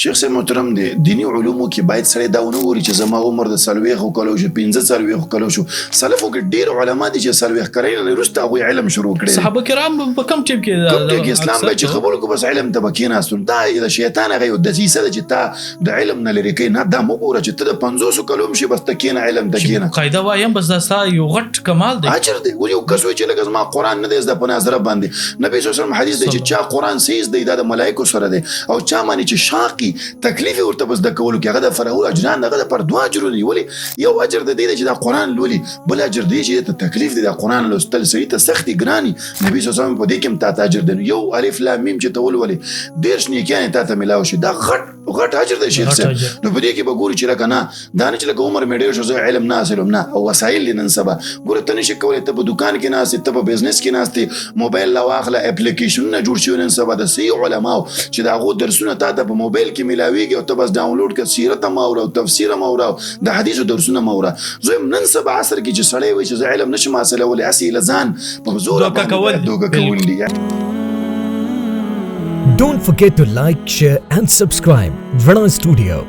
شیخ صاحب محترم دی دینی علومو کې باید سړی دا ونه ګوري چې زما عمر د 40 کالو شو 15 کالو شو. سلفو کې ډیر علما دي چې 40 کلونه وروسته هغوی علم شروع کړی. صحابه کرام په کوم ټیم کې اسلام به چې قبول کو بس علم ته بکیناستون. دا د شیطان هغه د دسیسه ده چې تا د علم نه لري کې نه دا مو ګوره چې ته د 500 کلو شي بس تکینه علم تکینه قاعده وایم بس دا ستا یو غټ کمال دی. اجر دی یو کس چې لکه زما قران نه دی زده په نظر باندې نبی صلی الله علیه وسلم حدیث دی چې چا قران سیز دی د ملائکه سره دی او چا معنی چې شاقي تکلیف ورته بس د کولو کې هغه د فرعون اجران هغه پر دوا اجر دی ولی یو اجر د دې چې د قران لولي بل اجر دی چې ته تکلیف دی د قران لوستل سړي ته سختي ګراني. نبی صلی الله علیه وسلم په دې کې ته اجر دی یو الف لام میم چې ته ولولي ډیر شنیکانه ته ملاو شي دا غټ اجر دی شیخ صاحب. نو په دې کې به ګوري چې لکه نه دا نه چې لکه عمر مې ډیر شو زه علم نه حاصلوم نه او وسایل نن سبا ګوره ته نشي کولای ته په دکان کې ناست ته په بزنس کې ناست موبایل لا واخله اپلیکیشن نه جوړ شي نن سبا د سی علماء چې دا غو درسونه ته په موبایل کې ملاويږي او ته بس ډاونلوډ کړه سیرت ماوره او تفسیر ماوره د حدیثو درسونه ماوره. زه نن سبا عصر کې چې سړی وي چې زه علم نشم حاصله ولې اسی لزان په زور دوکه کول دي. Don't forget to like, share and subscribe. Vana Studio.